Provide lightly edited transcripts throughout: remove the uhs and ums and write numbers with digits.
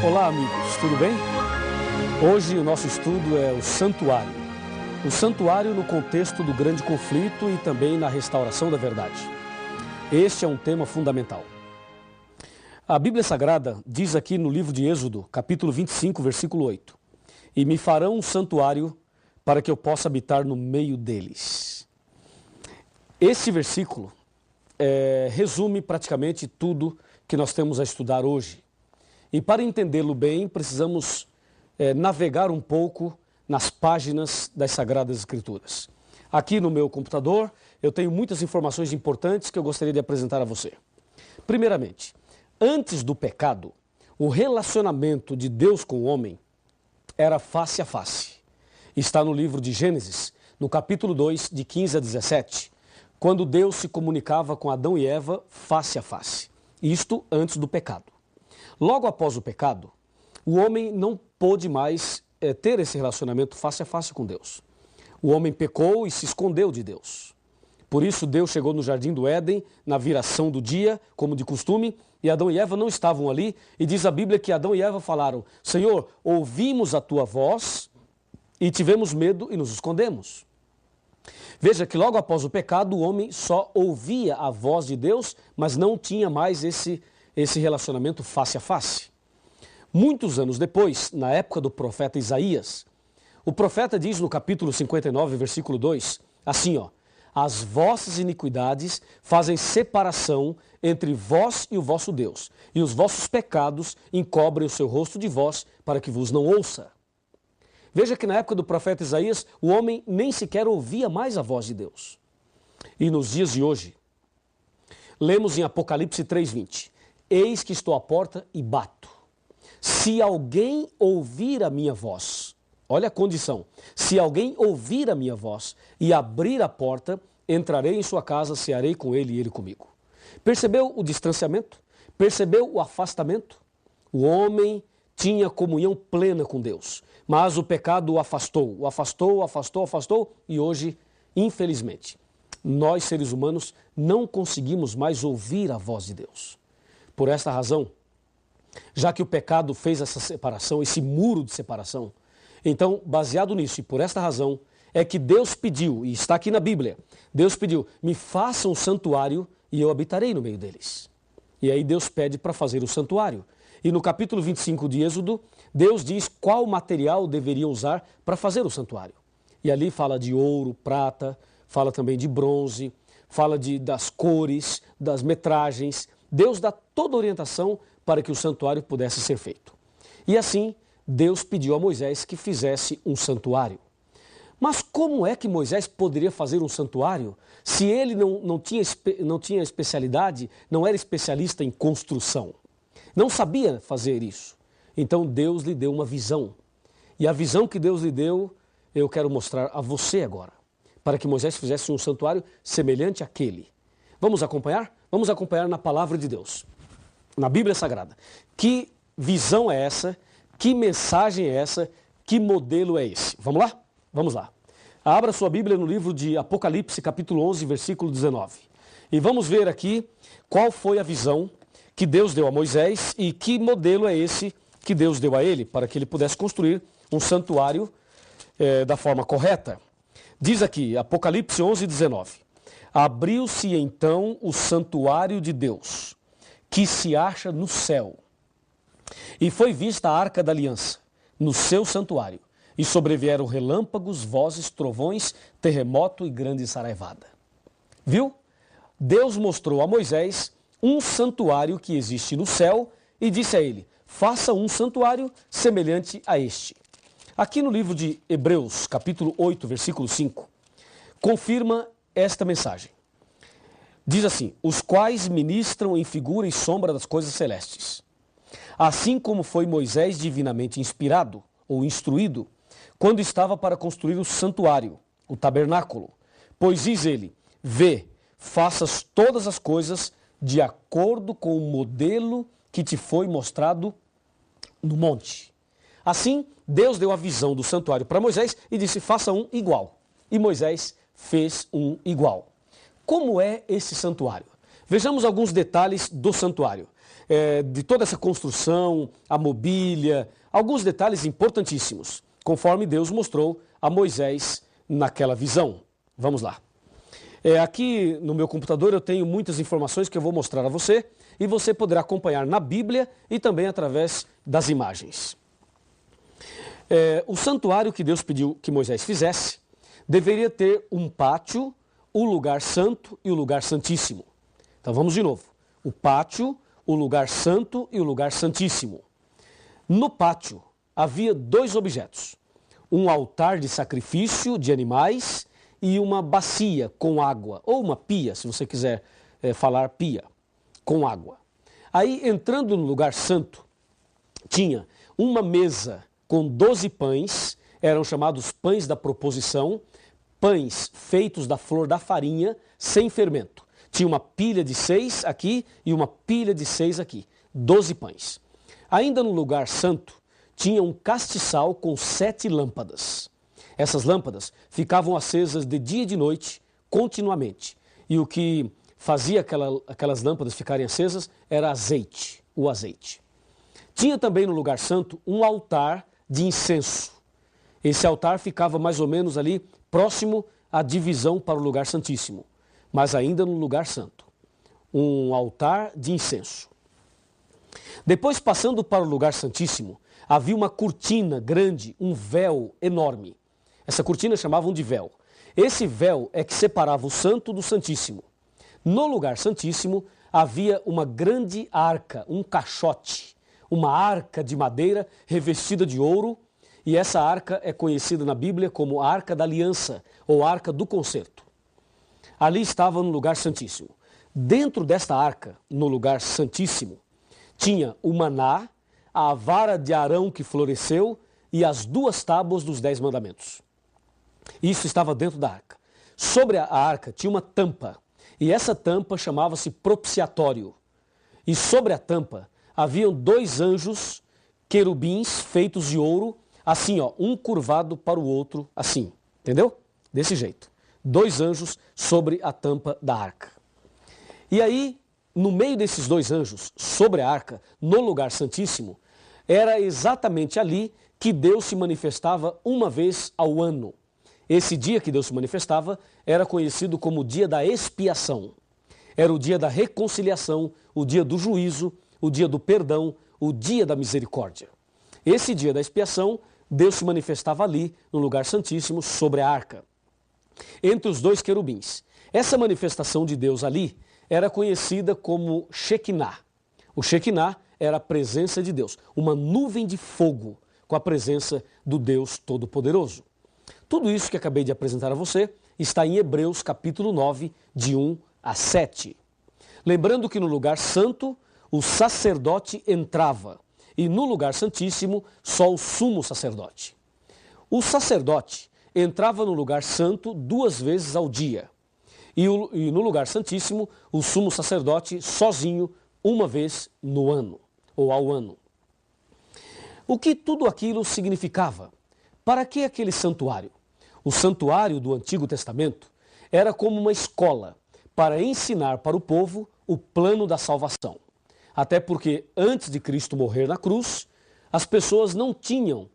Olá, amigos, tudo bem? Hoje o nosso estudo é o santuário. O santuário no contexto do grande conflito e também na restauração da verdade. Este é um tema fundamental. A Bíblia Sagrada diz aqui no livro de Êxodo, capítulo 25, versículo 8: E me farão um santuário para que eu possa habitar no meio deles. Esse versículo resume praticamente tudo que nós temos a estudar hoje. E para entendê-lo bem, precisamos navegar um pouco nas páginas das Sagradas Escrituras. Aqui no meu computador, eu tenho muitas informações importantes que eu gostaria de apresentar a você. Primeiramente, antes do pecado, o relacionamento de Deus com o homem era face a face. Está no livro de Gênesis, no capítulo 2, de 15 a 17, quando Deus se comunicava com Adão e Eva face a face. Isto antes do pecado. Logo após o pecado, o homem não pôde mais ter esse relacionamento face a face com Deus. O homem pecou e se escondeu de Deus. Por isso Deus chegou no jardim do Éden, na viração do dia, como de costume, e Adão e Eva não estavam ali, e diz a Bíblia que Adão e Eva falaram: Senhor, ouvimos a tua voz e tivemos medo e nos escondemos. Veja que logo após o pecado, o homem só ouvia a voz de Deus, mas não tinha mais esse relacionamento face a face. Muitos anos depois, na época do profeta Isaías, o profeta diz no capítulo 59, versículo 2, assim, as vossas iniquidades fazem separação entre vós e o vosso Deus, e os vossos pecados encobrem o seu rosto de vós para que vos não ouça. Veja que na época do profeta Isaías, o homem nem sequer ouvia mais a voz de Deus. E nos dias de hoje, lemos em Apocalipse 3:20, eis que estou à porta e bato. Se alguém ouvir a minha voz, olha a condição, se alguém ouvir a minha voz e abrir a porta, entrarei em sua casa, cearei com ele e ele comigo. Percebeu o distanciamento? Percebeu o afastamento? O homem tinha comunhão plena com Deus, mas o pecado o afastou, e hoje, infelizmente, nós seres humanos não conseguimos mais ouvir a voz de Deus. Por esta razão, já que o pecado fez essa separação, esse muro de separação, então, baseado nisso e por esta razão, é que Deus pediu, e está aqui na Bíblia, Deus pediu, me faça um santuário e eu habitarei no meio deles. E aí Deus pede para fazer o santuário. E no capítulo 25 de Êxodo, Deus diz qual material deveriam usar para fazer o santuário. E ali fala de ouro, prata, fala também de bronze, fala das cores, das metragens. Deus dá toda a orientação para que o santuário pudesse ser feito. E assim, Deus pediu a Moisés que fizesse um santuário. Mas como é que Moisés poderia fazer um santuário se ele não tinha especialidade, não era especialista em construção? Não sabia fazer isso. Então Deus lhe deu uma visão. E a visão que Deus lhe deu, eu quero mostrar a você agora, para que Moisés fizesse um santuário semelhante àquele. Vamos acompanhar? Vamos acompanhar na palavra de Deus, na Bíblia Sagrada. Que visão é essa? Que mensagem é essa? Que modelo é esse? Vamos lá? Vamos lá. Abra sua Bíblia no livro de Apocalipse, capítulo 11, versículo 19. E vamos ver aqui qual foi a visão que Deus deu a Moisés e que modelo é esse que Deus deu a ele, para que ele pudesse construir um santuário da forma correta. Diz aqui, Apocalipse 11, 19. Abriu-se então o santuário de Deus, que se acha no céu. E foi vista a arca da aliança, no seu santuário. E sobrevieram relâmpagos, vozes, trovões, terremoto e grande saraivada. Viu? Deus mostrou a Moisés um santuário que existe no céu e disse a ele, faça um santuário semelhante a este. Aqui no livro de Hebreus, capítulo 8, versículo 5, confirma esta mensagem. Diz assim, os quais ministram em figura e sombra das coisas celestes. Assim como foi Moisés divinamente inspirado ou instruído, quando estava para construir o santuário, o tabernáculo. Pois diz ele, vê, faças todas as coisas de acordo com o modelo que te foi mostrado no monte. Assim, Deus deu a visão do santuário para Moisés e disse, faça um igual. E Moisés fez um igual. Como é esse santuário? Vejamos alguns detalhes do santuário. de toda essa construção, a mobília, alguns detalhes importantíssimos, conforme Deus mostrou a Moisés naquela visão. Vamos lá. Aqui no meu computador eu tenho muitas informações que eu vou mostrar a você e você poderá acompanhar na Bíblia e também através das imagens. O santuário que Deus pediu que Moisés fizesse deveria ter um pátio, o lugar santo e o lugar santíssimo. Então vamos de novo. O pátio, o lugar santo e o lugar santíssimo. No pátio havia 2 objetos. Um altar de sacrifício de animais e uma bacia com água, ou uma pia, se você quiser falar pia, com água. Aí, entrando no lugar santo, tinha uma mesa com 12 pães, eram chamados pães da proposição, pães feitos da flor da farinha, sem fermento. Tinha uma pilha de 6 aqui e uma pilha de 6 aqui, 12 pães. Ainda no lugar santo, tinha um castiçal com 7 lâmpadas. Essas lâmpadas ficavam acesas de dia e de noite, continuamente. E o que fazia aquelas lâmpadas ficarem acesas era azeite, o azeite. Tinha também no lugar santo um altar de incenso. Esse altar ficava mais ou menos ali próximo à divisão para o lugar santíssimo, mas ainda no lugar santo. Um altar de incenso. Depois, passando para o lugar santíssimo, havia uma cortina grande, um véu enorme. Essa cortina chamavam de véu. Esse véu é que separava o santo do santíssimo. No lugar santíssimo havia uma grande arca, um caixote, uma arca de madeira revestida de ouro, e essa arca é conhecida na Bíblia como a Arca da Aliança ou Arca do Concerto. Ali estava no lugar santíssimo. Dentro desta arca, no lugar santíssimo, tinha o maná, a vara de Arão que floresceu e as 2 tábuas dos 10 mandamentos. Isso estava dentro da arca. Sobre a arca tinha uma tampa, e essa tampa chamava-se propiciatório. E sobre a tampa haviam 2 anjos, querubins feitos de ouro, assim, um curvado para o outro, assim, entendeu? Desse jeito. 2 anjos sobre a tampa da arca. E aí, no meio desses 2 anjos, sobre a arca, no lugar santíssimo, era exatamente ali que Deus se manifestava uma vez ao ano. Esse dia que Deus se manifestava era conhecido como o dia da expiação. Era o dia da reconciliação, o dia do juízo, o dia do perdão, o dia da misericórdia. Esse dia da expiação, Deus se manifestava ali, no lugar santíssimo, sobre a arca, entre os 2 querubins. Essa manifestação de Deus ali era conhecida como Shekinah. O Shekinah era a presença de Deus, uma nuvem de fogo com a presença do Deus Todo-Poderoso. Tudo isso que acabei de apresentar a você está em Hebreus capítulo 9, de 1 a 7. Lembrando que no lugar santo, o sacerdote entrava, e no lugar santíssimo, só o sumo sacerdote. O sacerdote entrava no lugar santo 2 vezes ao dia, e no lugar santíssimo, o sumo sacerdote sozinho, 1 vez no ano, ou ao ano. O que tudo aquilo significava? Para que aquele santuário? O santuário do Antigo Testamento era como uma escola para ensinar para o povo o plano da salvação. Até porque antes de Cristo morrer na cruz, as pessoas não tinham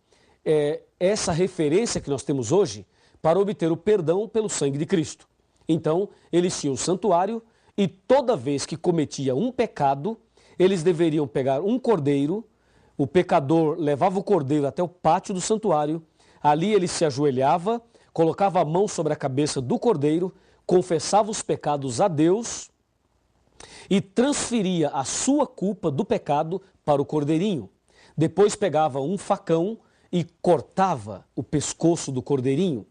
essa referência que nós temos hoje para obter o perdão pelo sangue de Cristo. Então, eles tinham o santuário e toda vez que cometia um pecado, eles deveriam pegar um cordeiro, o pecador levava o cordeiro até o pátio do santuário, ali ele se ajoelhava, colocava a mão sobre a cabeça do cordeiro, confessava os pecados a Deus e transferia a sua culpa do pecado para o cordeirinho. Depois pegava um facão e cortava o pescoço do cordeirinho.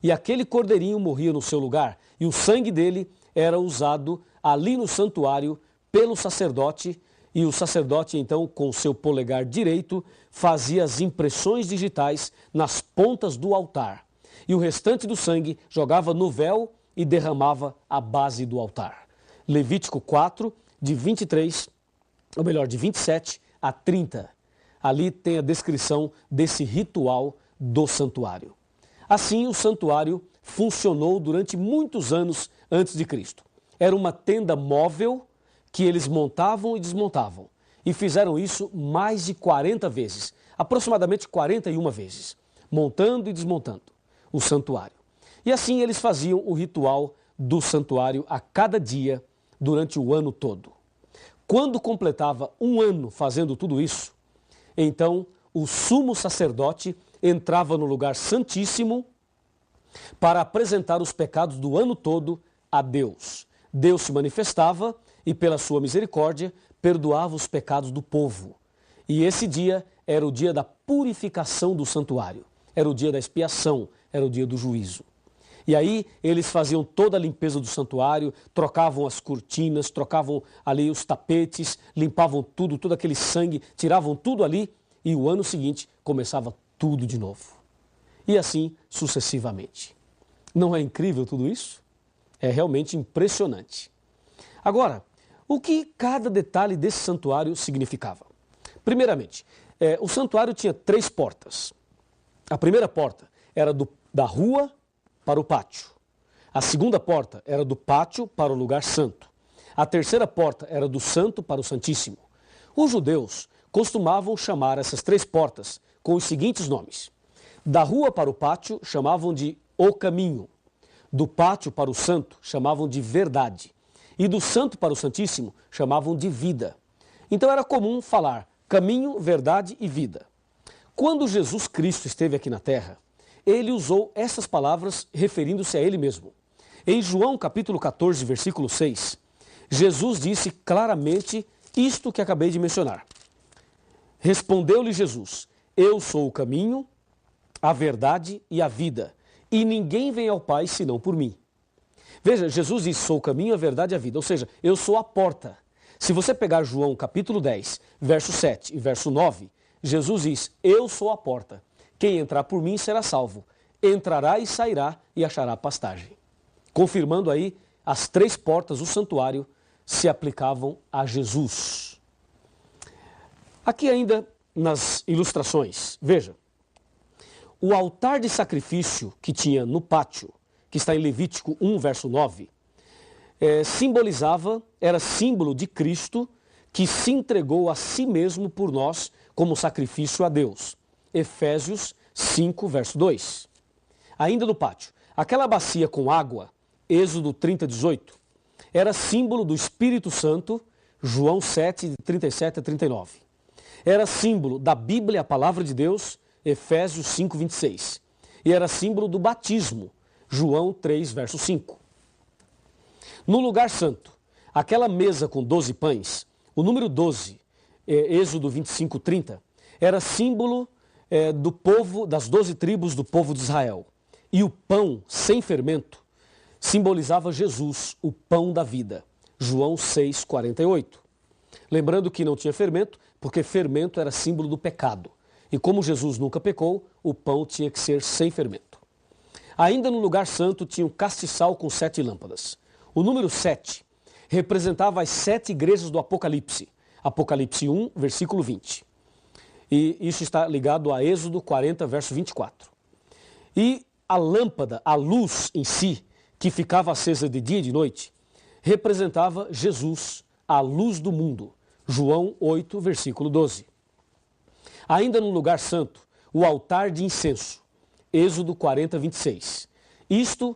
E aquele cordeirinho morria no seu lugar, e o sangue dele era usado ali no santuário pelo sacerdote, e o sacerdote então com o seu polegar direito fazia as impressões digitais nas pontas do altar. E o restante do sangue jogava no véu e derramava à base do altar. Levítico 4, de 27 a 30. Ali tem a descrição desse ritual do santuário. Assim, o santuário funcionou durante muitos anos antes de Cristo. Era uma tenda móvel que eles montavam e desmontavam. e fizeram isso mais de 40 vezes, aproximadamente 41 vezes, montando e desmontando o santuário. E assim eles faziam o ritual do santuário a cada dia durante o ano todo. Quando completava um ano fazendo tudo isso, então o sumo sacerdote entrava no lugar santíssimo para apresentar os pecados do ano todo a Deus. Deus se manifestava e, pela sua misericórdia, perdoava os pecados do povo. E esse dia era o dia da purificação do santuário, era o dia da expiação, era o dia do juízo. E aí eles faziam toda a limpeza do santuário, trocavam as cortinas, trocavam ali os tapetes, limpavam tudo, todo aquele sangue, tiravam tudo ali e o ano seguinte começava tudo de novo. E assim sucessivamente. Não é incrível tudo isso? É realmente impressionante. Agora, o que cada detalhe desse santuário significava? Primeiramente, o santuário tinha 3 portas. A primeira porta era da rua para o pátio. A segunda porta era do pátio para o lugar santo. A terceira porta era do santo para o santíssimo. Os judeus costumavam chamar essas 3 portas com os seguintes nomes. Da rua para o pátio chamavam de o caminho. Do pátio para o santo chamavam de verdade. E do santo para o santíssimo chamavam de vida. Então era comum falar caminho, verdade e vida. Quando Jesus Cristo esteve aqui na terra, ele usou essas palavras referindo-se a ele mesmo. Em João capítulo 14, versículo 6, Jesus disse claramente isto que acabei de mencionar. Respondeu-lhe Jesus, eu sou o caminho, a verdade e a vida, e ninguém vem ao Pai senão por mim. Veja, Jesus disse, sou o caminho, a verdade e a vida, ou seja, eu sou a porta. Se você pegar João capítulo 10, verso 7 e verso 9, Jesus diz, eu sou a porta. Quem entrar por mim será salvo. Entrará e sairá e achará pastagem. Confirmando aí, as 3 portas do santuário se aplicavam a Jesus. Aqui ainda nas ilustrações, veja, o altar de sacrifício que tinha no pátio, que está em Levítico 1, verso 9, era símbolo de Cristo que se entregou a si mesmo por nós como sacrifício a Deus. Efésios 5, verso 2. Ainda no pátio, aquela bacia com água, Êxodo 30, 18, era símbolo do Espírito Santo, João 7, de 37 a 39. Era símbolo da Bíblia, a palavra de Deus, Efésios 5, 26. E era símbolo do batismo, João 3, verso 5. No lugar santo, aquela mesa com 12 pães, o número 12, Êxodo 25, 30, era símbolo do povo, das 12 tribos do povo de Israel. E o pão sem fermento simbolizava Jesus, o pão da vida. João 6, 48. Lembrando que não tinha fermento, porque fermento era símbolo do pecado. E como Jesus nunca pecou, o pão tinha que ser sem fermento. Ainda no lugar santo tinha um castiçal com 7 lâmpadas. O número 7 representava as 7 igrejas do Apocalipse. Apocalipse 1, versículo 20. E isso está ligado a Êxodo 40, verso 24. E a lâmpada, a luz em si, que ficava acesa de dia e de noite, representava Jesus, a luz do mundo. João 8, versículo 12. Ainda no lugar santo, o altar de incenso. Êxodo 40, 26. Isto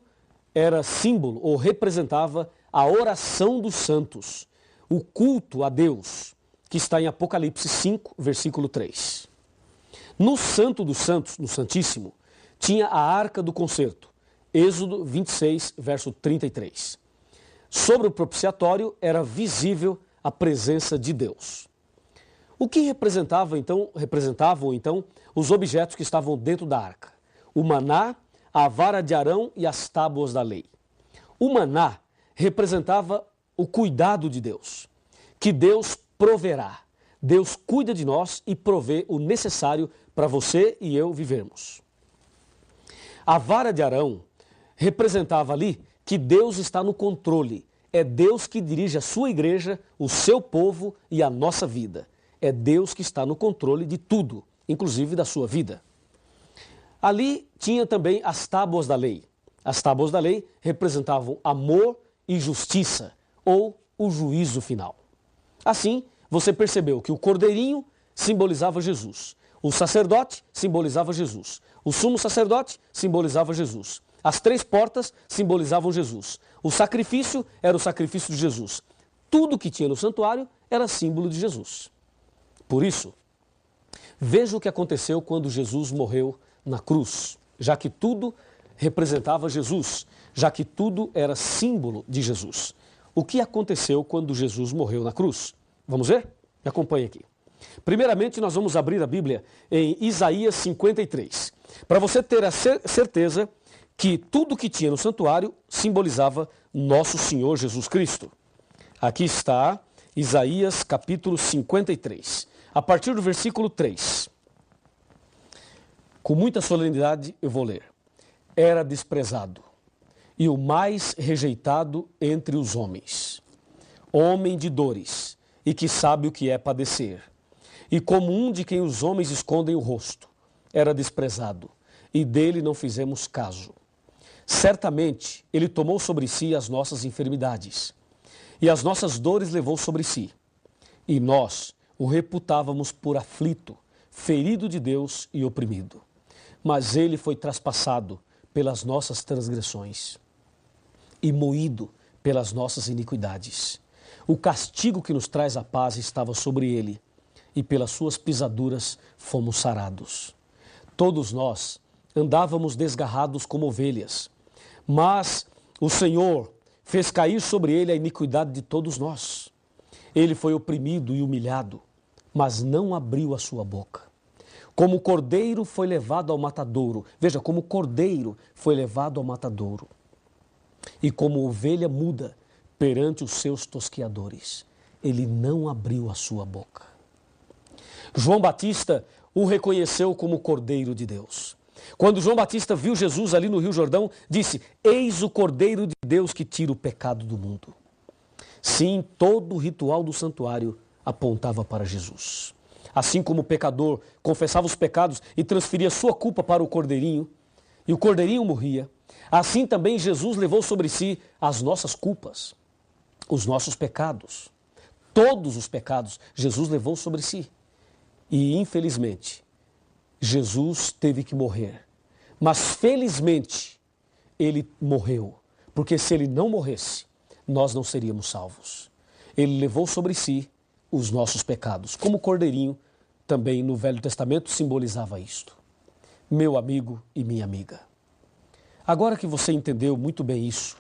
era símbolo ou representava a oração dos santos, o culto a Deus, que está em Apocalipse 5, versículo 3. No Santo dos Santos, no Santíssimo, tinha a Arca do Concerto, Êxodo 26, verso 33. Sobre o propiciatório era visível a presença de Deus. O que representavam então os objetos que estavam dentro da arca? O maná, a vara de Arão e as tábuas da lei. O maná representava o cuidado de Deus, que Deus proverá. Deus cuida de nós e provê o necessário para você e eu vivermos. A vara de Arão representava ali que Deus está no controle. É Deus que dirige a sua igreja, o seu povo e a nossa vida. É Deus que está no controle de tudo, inclusive da sua vida. Ali tinha também as tábuas da lei. As tábuas da lei representavam amor e justiça, ou o juízo final. Assim, você percebeu que o cordeirinho simbolizava Jesus, o sacerdote simbolizava Jesus, o sumo sacerdote simbolizava Jesus, as 3 portas simbolizavam Jesus, o sacrifício era o sacrifício de Jesus. Tudo que tinha no santuário era símbolo de Jesus. Por isso, veja o que aconteceu quando Jesus morreu na cruz, já que tudo representava Jesus, já que tudo era símbolo de Jesus. O que aconteceu quando Jesus morreu na cruz? Vamos ver? Me acompanhe aqui. Primeiramente, nós vamos abrir a Bíblia em Isaías 53, para você ter a certeza que tudo que tinha no santuário simbolizava nosso Senhor Jesus Cristo. Aqui está Isaías capítulo 53, a partir do versículo 3. Com muita solenidade eu vou ler. Era desprezado e o mais rejeitado entre os homens, homem de dores e que sabe o que é padecer. E como um de quem os homens escondem o rosto, era desprezado e dele não fizemos caso. Certamente ele tomou sobre si as nossas enfermidades e as nossas dores levou sobre si. E nós o reputávamos por aflito, ferido de Deus e oprimido. Mas ele foi traspassado pelas nossas transgressões e moído pelas nossas iniquidades. O castigo que nos traz a paz estava sobre ele, e pelas suas pisaduras fomos sarados. Todos nós andávamos desgarrados como ovelhas, mas o Senhor fez cair sobre ele a iniquidade de todos nós. Ele foi oprimido e humilhado, mas não abriu a sua boca. Como cordeiro foi levado ao matadouro, veja, como cordeiro foi levado ao matadouro, e como ovelha muda perante os seus tosqueadores, ele não abriu a sua boca. João Batista o reconheceu como Cordeiro de Deus. Quando João Batista viu Jesus ali no Rio Jordão, disse: eis o Cordeiro de Deus que tira o pecado do mundo. Sim, todo o ritual do santuário apontava para Jesus. Assim como o pecador confessava os pecados e transferia sua culpa para o Cordeirinho, e o Cordeirinho morria, assim também Jesus levou sobre si as nossas culpas, os nossos pecados. Todos os pecados Jesus levou sobre si. E, infelizmente, Jesus teve que morrer. Mas, felizmente, ele morreu. Porque se ele não morresse, nós não seríamos salvos. Ele levou sobre si os nossos pecados. Como o cordeirinho, também no Velho Testamento, simbolizava isto. Meu amigo e minha amiga. Agora que você entendeu muito bem isso,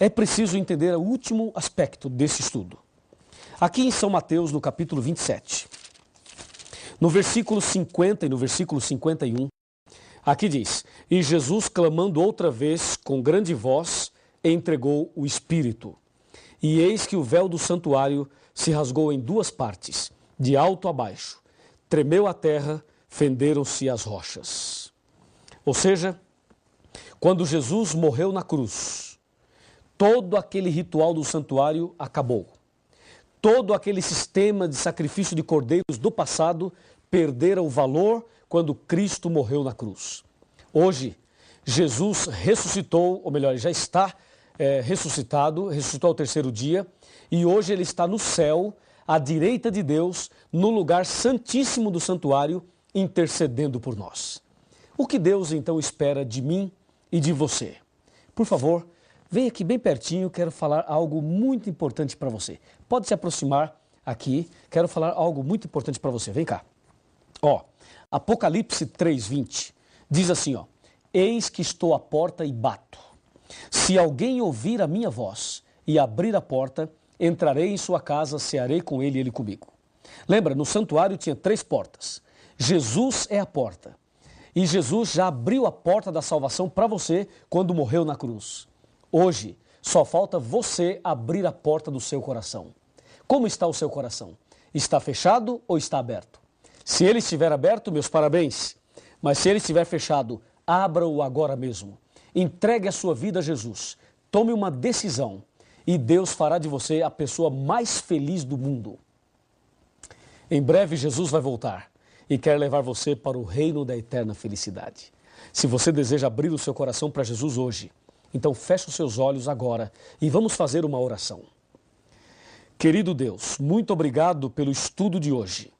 é preciso entender o último aspecto desse estudo. Aqui em São Mateus, no capítulo 27, no versículo 50 e no versículo 51, aqui diz: e Jesus, clamando outra vez com grande voz, entregou o Espírito. E eis que o véu do santuário se rasgou em 2 partes, de alto a baixo. Tremeu a terra, fenderam-se as rochas. Ou seja, quando Jesus morreu na cruz, todo aquele ritual do santuário acabou. Todo aquele sistema de sacrifício de cordeiros do passado perderam o valor quando Cristo morreu na cruz. Hoje, Jesus ressuscitou, ou melhor, já está ressuscitou ao 3º dia, e hoje ele está no céu, à direita de Deus, no lugar santíssimo do santuário, intercedendo por nós. O que Deus então espera de mim e de você? Por favor, vem aqui bem pertinho, quero falar algo muito importante para você. Pode se aproximar aqui, quero falar algo muito importante para você. Vem cá. Apocalipse 3:20 diz assim, eis que estou à porta e bato. Se alguém ouvir a minha voz e abrir a porta, entrarei em sua casa, cearei com ele e ele comigo. Lembra, no santuário tinha 3 portas. Jesus é a porta. E Jesus já abriu a porta da salvação para você quando morreu na cruz. Hoje, só falta você abrir a porta do seu coração. Como está o seu coração? Está fechado ou está aberto? Se ele estiver aberto, meus parabéns. Mas se ele estiver fechado, abra-o agora mesmo. Entregue a sua vida a Jesus. Tome uma decisão e Deus fará de você a pessoa mais feliz do mundo. Em breve, Jesus vai voltar e quer levar você para o reino da eterna felicidade. Se você deseja abrir o seu coração para Jesus hoje, então feche os seus olhos agora e vamos fazer uma oração. Querido Deus, muito obrigado pelo estudo de hoje.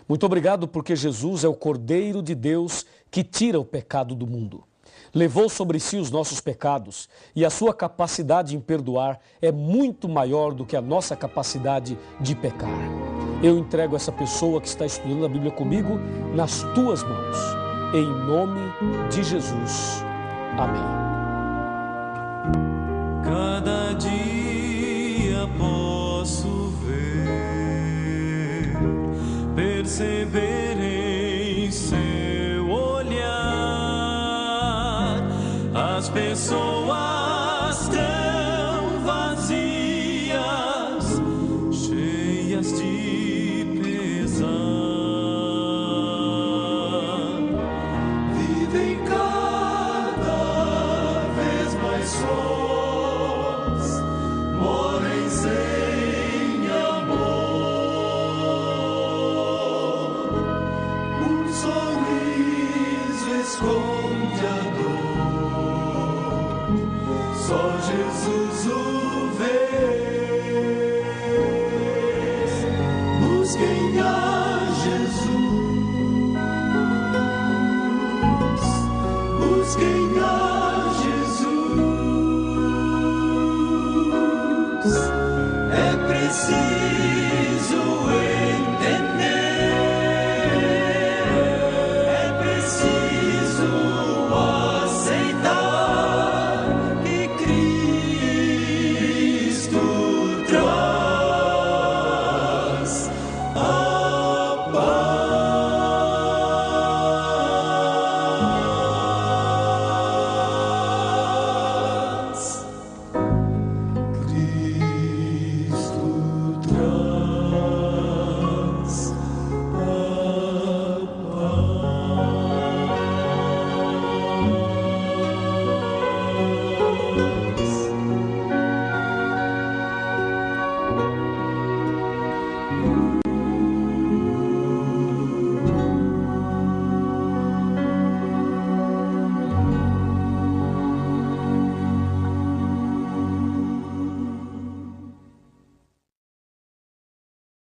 Muito obrigado porque Jesus é o Cordeiro de Deus que tira o pecado do mundo. Levou sobre si os nossos pecados e a sua capacidade em perdoar é muito maior do que a nossa capacidade de pecar. Eu entrego essa pessoa que está estudando a Bíblia comigo nas tuas mãos. Em nome de Jesus. Amém. Cada dia posso ver, perceber em seu olhar as pessoas tão vazias, cheias de pesar, vivem cada vez mais sós, morrem sem amor. Um sorriso esconde a dor, só Jesus o vê. Busquem a Jesus, busquem a Jesus. É preciso